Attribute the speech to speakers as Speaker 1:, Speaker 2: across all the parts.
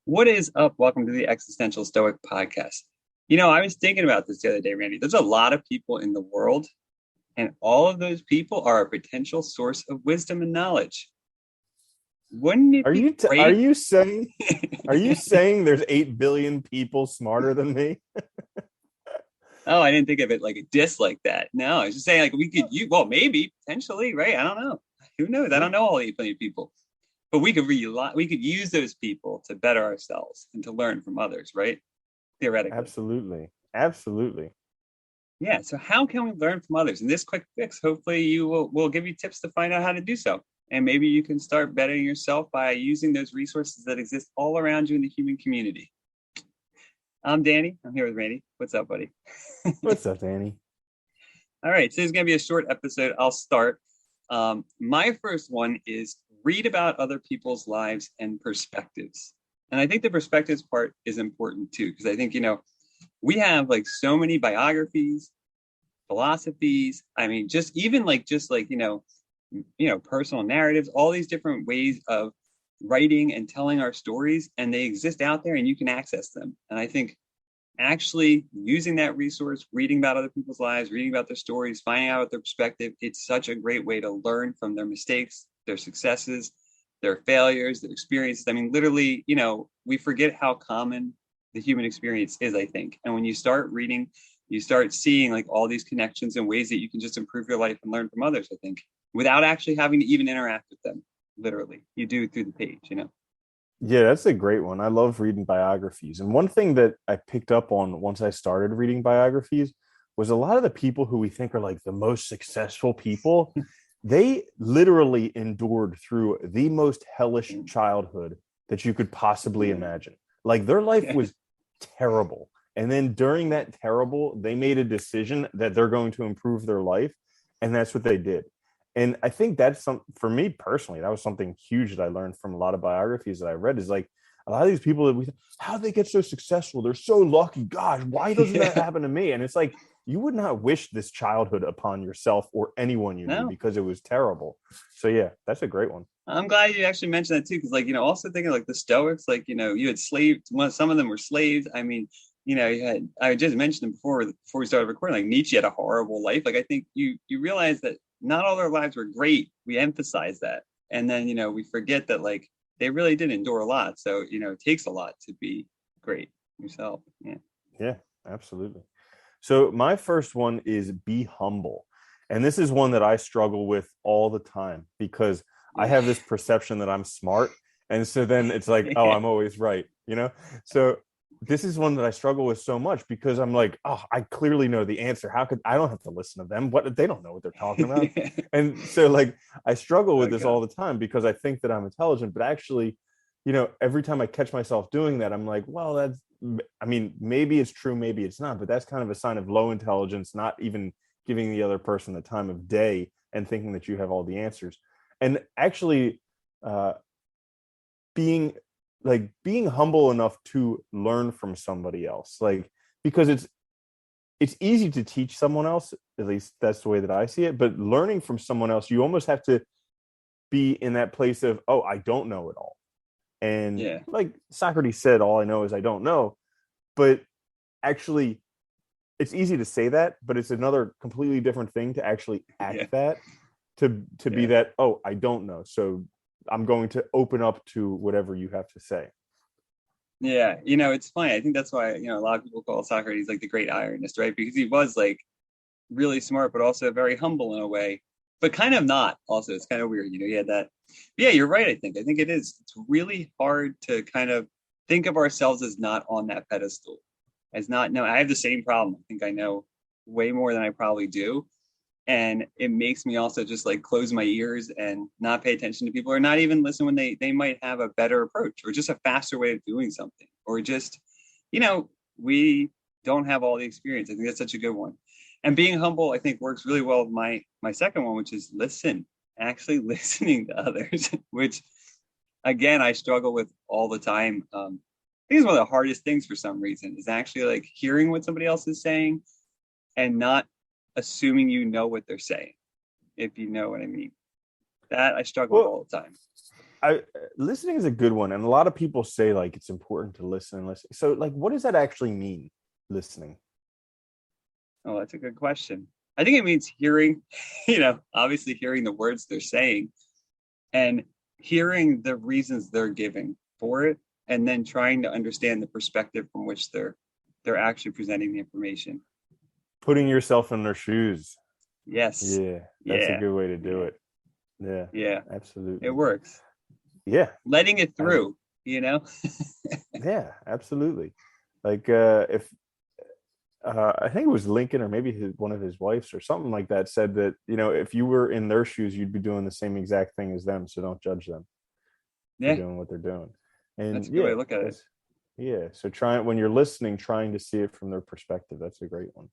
Speaker 1: What is up? Welcome to the Existential Stoic Podcast. I was thinking about this the other day, Randy. There's a lot of people in the world, and all of those people are a potential source of wisdom and knowledge. Wouldn't it
Speaker 2: Are
Speaker 1: be
Speaker 2: you t- are
Speaker 1: great?
Speaker 2: you saying are you saying there's 8 billion people smarter than me?
Speaker 1: Oh, I didn't think of it like a diss like that. No, I was just saying like we could use, well, maybe potentially, right? I don't know. Who knows? I
Speaker 2: Yeah,
Speaker 1: don't know all 8 billion people, but we could use those people to better ourselves and to learn from others, right? Theoretically.
Speaker 2: absolutely. Absolutely.
Speaker 1: Yeah. So how can we learn from others? In this quick fix, hopefully you will give you tips to find out how to do so. And maybe you can start bettering yourself by using those resources that exist all around you in the human community. I'm Danny. I'm here with Randy. What's up, buddy?
Speaker 2: What's up, Annie?
Speaker 1: All right. So this is going to be a short episode. I'll start. My first one is read about other people's lives and perspectives. And I think the perspectives part is important too, because I think, we have like so many biographies, philosophies. I mean, just like personal narratives, all these different ways of writing and telling our stories, and they exist out there, and you can access them. And I think actually using that resource, reading about other people's lives, reading about their stories, finding out their perspective, it's such a great way to learn from their mistakes, their successes, their failures, their experiences. I mean, literally, we forget how common the human experience is, I think. And when you start reading, you start seeing like all these connections and ways that you can just improve your life and learn from others, I think, without actually having to even interact with them. Literally, you do through the page.
Speaker 2: Yeah, that's a great one. I love reading biographies. And one thing that I picked up on once I started reading biographies was a lot of the people who we think are like the most successful people, they literally endured through the most hellish childhood that you could possibly imagine. Like their life was terrible. And then during that terrible, they made a decision that they're going to improve their life. And that's what they did. And I think that's some for me personally, that was something huge that I learned from a lot of biographies that I read is like a lot of these people that we how they get so successful, they're so lucky. Gosh, why doesn't that
Speaker 1: Yeah.
Speaker 2: happen to me? And it's like you would not wish this childhood upon yourself or anyone you knew
Speaker 1: No,
Speaker 2: because it was terrible. So yeah, that's a great one.
Speaker 1: I'm glad you actually mentioned that too, because also thinking like the Stoics, like you had slaves. Well, some of them were slaves. I mean, you had I just mentioned them before we started recording. Like Nietzsche had a horrible life. Like I think you realize that not all their lives were great. We emphasize that, and then we forget that like they really did endure a lot. So it takes a lot to be great yourself. Yeah.
Speaker 2: Yeah, absolutely. So my first one is be humble. And this is one that I struggle with all the time because I
Speaker 1: Yeah.
Speaker 2: have this perception that I'm smart. And so then it's like, oh, I'm always right, you know? So this is one that I struggle with so much because I'm like, oh, I clearly know the answer. How could I don't have to listen to them? What they don't know what they're talking about. And so like I struggle with
Speaker 1: Oh
Speaker 2: this
Speaker 1: God.
Speaker 2: all the time because I think that I'm intelligent, but actually, every time I catch myself doing that, I'm like, well, I mean, maybe it's true, maybe it's not, but that's kind of a sign of low intelligence, not even giving the other person the time of day and thinking that you have all the answers. And actually, uh, being being humble enough to learn from somebody else, like because it's easy to teach someone else. At least that's the way that I see it. But learning from someone else, you almost have to be in that place of, oh, I don't know it all. And
Speaker 1: Yeah.
Speaker 2: like Socrates said, all I know is I don't know. But actually, it's easy to say that, but it's another completely different thing to actually act
Speaker 1: Yeah.
Speaker 2: that to be
Speaker 1: Yeah.
Speaker 2: that, oh, I don't know. So I'm going to open up to whatever you have to say.
Speaker 1: Yeah, it's funny. I think that's why, a lot of people call Socrates like the great ironist, right? Because he was like really smart, but also very humble in a way, but kind of not. Also, it's kind of weird, he had that. But yeah, you're right. I think it is. It's really hard to kind of think of ourselves as not on that pedestal, as not. No, I have the same problem. I think I know way more than I probably do, and it makes me also just like close my ears and not pay attention to people or not even listen when they might have a better approach or just a faster way of doing something or just we don't have all the experience. I think that's such a good one. And being humble, I think, works really well with my second one, which is listen, actually listening to others, which again I struggle with all the time. I think it's one of the hardest things for some reason is actually like hearing what somebody else is saying and not assuming you know what they're saying, if you know what I mean. That I struggle with
Speaker 2: Well,
Speaker 1: all the time.
Speaker 2: I listening is a good one, and a lot of people say like it's important to listen and listen. So, like, what does that actually mean? Listening.
Speaker 1: Oh, that's a good question. I think it means hearing, obviously hearing the words they're saying and hearing the reasons they're giving for it, and then trying to understand the perspective from which they're actually presenting the information.
Speaker 2: Putting yourself in their shoes.
Speaker 1: Yes.
Speaker 2: Yeah, that's a
Speaker 1: Yeah.
Speaker 2: good way to do
Speaker 1: Yeah.
Speaker 2: it. Yeah,
Speaker 1: Yeah. It
Speaker 2: absolutely.
Speaker 1: works.
Speaker 2: Yeah,
Speaker 1: Letting it
Speaker 2: I,
Speaker 1: through, you know?
Speaker 2: yeah, absolutely. Like if I think it was Lincoln or maybe one of his wives or something like that said that, if you were in their shoes, you'd be doing the same exact thing as them. So don't judge them for
Speaker 1: Yeah.
Speaker 2: doing what they're doing.
Speaker 1: That's
Speaker 2: And
Speaker 1: a good way
Speaker 2: yeah,
Speaker 1: to look at it.
Speaker 2: yeah. So trying when you're listening, trying to see it from their perspective. That's a great one.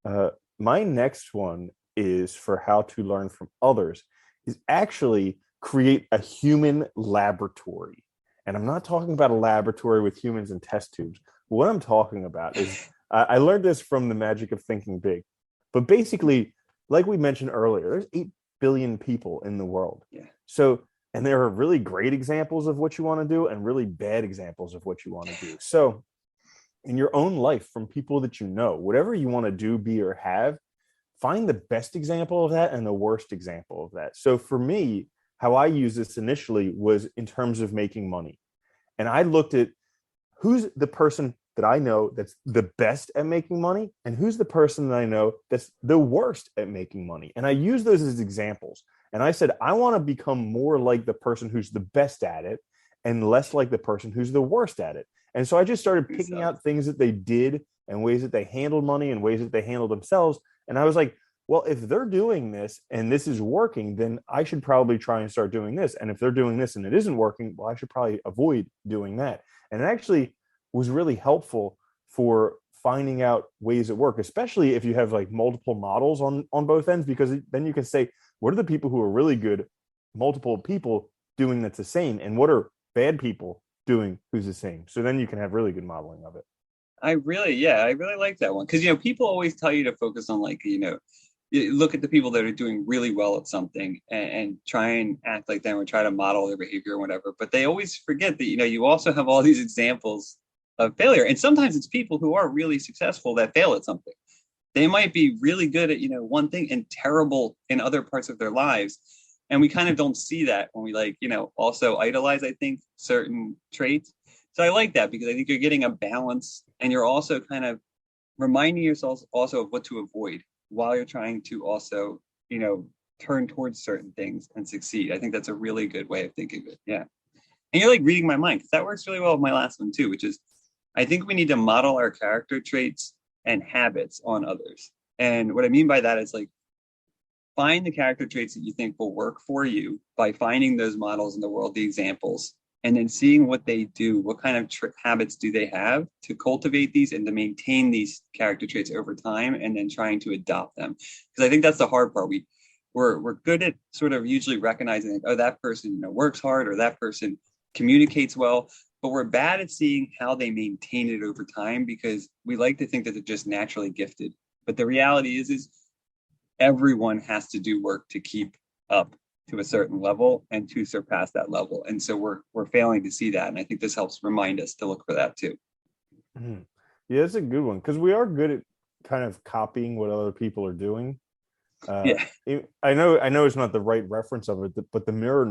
Speaker 2: Uh, my next one is for how to learn from others is actually create a human laboratory. And I'm not talking about a laboratory with humans and test tubes. What I'm talking about is I learned this from the magic of thinking big. But basically, like we mentioned earlier, there's 8 billion people in the world.
Speaker 1: Yeah.
Speaker 2: So, and there are really great examples of what you want to do and really bad examples of what you want to do. So, in your own life from people that you know, whatever you want to do, be, or have, find the best example of that and the worst example of that. So for me, how I used this initially was in terms of making money. And I looked at who's the person that I know that's the best at making money and who's the person that I know that's the worst at making money. And I use those as examples. And I said, I want to become more like the person who's the best at it and less like the person who's the worst at it. And so I just started picking
Speaker 1: So,
Speaker 2: out things that they did and ways that they handled money and ways that they handled themselves. And I was like, well, if they're doing this and this is working, then I should probably try and start doing this. And if they're doing this and it isn't working, well, I should probably avoid doing that. And it actually was really helpful for finding out ways at work, especially if you have like multiple models on both ends, because then you can say, what are the people who are really good, multiple people doing that's the same, and what are bad people doing who's the same? So then you can have really good modeling of it.
Speaker 1: I really like that one because people always tell you to focus on like you look at the people that are doing really well at something and try and act like them or try to model their behavior or whatever. But they always forget that you also have all these examples of failure, and sometimes it's people who are really successful that fail at something. They might be really good at one thing and terrible in other parts of their lives, and we kind of don't see that when we also idolize, I think, certain traits. So I like that because I think you're getting a balance and you're also kind of reminding yourself also of what to avoid while you're trying to also, turn towards certain things and succeed. I think that's a really good way of thinking of it. Yeah. And you're like reading my mind because that works really well with my last one too, which is I think we need to model our character traits and habits on others. And what I mean by that is like find the character traits that you think will work for you by finding those models in the world, the examples, and then seeing what they do, what kind of habits do they have to cultivate these and to maintain these character traits over time, and then trying to adopt them. Because I think that's the hard part. We're good at sort of usually recognizing, like, oh, that person works hard or that person communicates well, but we're bad at seeing how they maintain it over time because we like to think that they're just naturally gifted. But the reality is everyone has to do work to keep up to a certain level and to surpass that level. And so we're failing to see that. And I think this helps remind us to look for that too.
Speaker 2: Mhm. Yeah, it's a good one because we are good at kind of copying what other people are doing.
Speaker 1: Yeah.
Speaker 2: I know it's not the right reference of it, but the mirror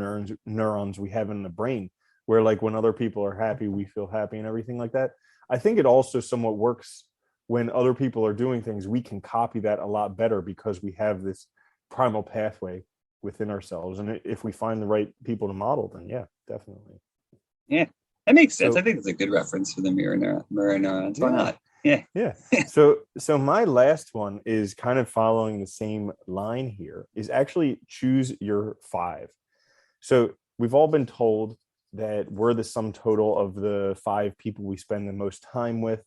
Speaker 2: neurons we have in the brain, where like when other people are happy, we feel happy and everything like that. I think it also somewhat works when other people are doing things. We can copy that a lot better because we have this primal pathway within ourselves, and if we find the right people to model, then yeah, definitely.
Speaker 1: Yeah. That makes sense. I
Speaker 2: So
Speaker 1: think it's a good reference for the mirror neurons. Why
Speaker 2: yeah,
Speaker 1: not? Yeah.
Speaker 2: yeah. So my last one is kind of following the same line here, is actually choose your five. So we've all been told that we're the sum total of the 5 people we spend the most time with.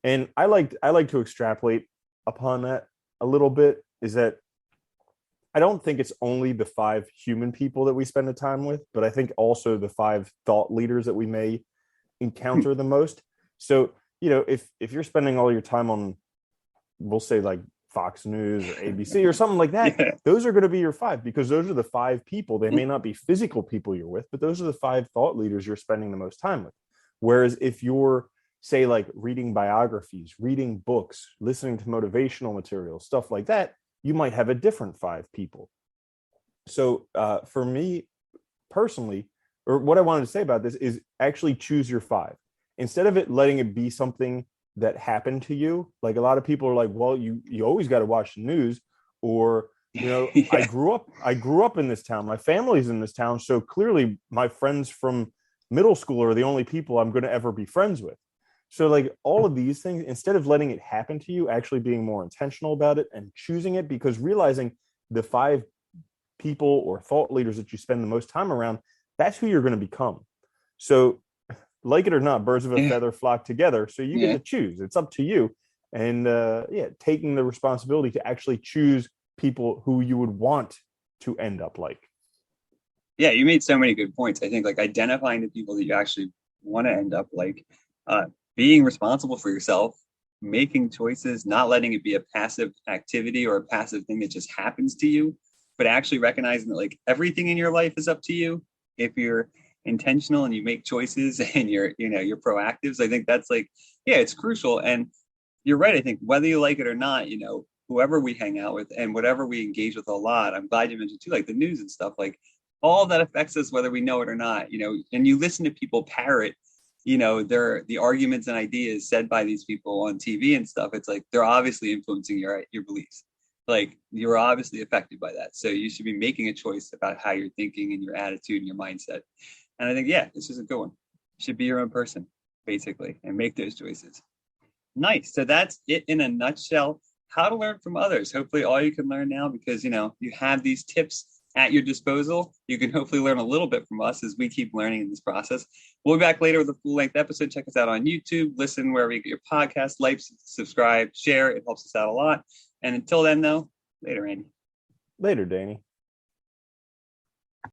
Speaker 2: And I like to extrapolate upon that a little bit, is that I don't think it's only the 5 human people that we spend the time with, but I think also the 5 thought leaders that we may
Speaker 1: Hmm.
Speaker 2: encounter the most. So, if you're spending all your time on, we'll say, like Fox News or ABC or something like that,
Speaker 1: Yeah.
Speaker 2: those are going to be your five, because those are the five people. They may not be physical people you're with, but those are the five thought leaders you're spending the most time with. Whereas if you're, say, like reading biographies, reading books, listening to motivational material, stuff like that, you might have a different five people. So for me personally, or what I wanted to say about this is actually choose your five. Instead of it letting it be something that happened to you. Like a lot of people are like, well, you always got to watch the news, or
Speaker 1: Yeah.
Speaker 2: I grew up in this town. My family's in this town, so clearly my friends from middle school are the only people I'm going to ever be friends with. So like all of these things, instead of letting it happen to you, actually being more intentional about it and choosing it, because realizing the five people or thought leaders that you spend the most time around, that's who you're going to become. So like it or not, birds of a feather flock together. So you get
Speaker 1: Yeah.
Speaker 2: to choose. It's up to you. And taking the responsibility to actually choose people who you would want to end up like.
Speaker 1: Yeah, you made so many good points. I think like identifying the people that you actually want to end up like, uh, being responsible for yourself, making choices, not letting it be a passive activity or a passive thing that just happens to you, but actually recognizing that like everything in your life is up to you. If you're intentional and you make choices and you're proactive. So I think that's like, yeah, it's crucial. And you're right. I think whether you like it or not, whoever we hang out with and whatever we engage with a lot, I'm glad you mentioned too, like the news and stuff, like all of that affects us whether we know it or not, and you listen to people parrot, the arguments and ideas said by these people on TV and stuff. It's like they're obviously influencing your beliefs. Like you're obviously affected by that. So you should be making a choice about how you're thinking and your attitude and your mindset. And I think, yeah, this is a good one. You should be your own person, basically, and make those choices. Nice. So that's it in a nutshell. How to learn from others. Hopefully, all you can learn now, because you have these tips at your disposal. You can hopefully learn a little bit from us as we keep learning in this process. We'll be back later with a full length episode. Check us out on YouTube. Listen wherever you get your podcast. Like, subscribe, share. It helps us out a lot. And until then, though, later, Andy.
Speaker 2: Later, Danny.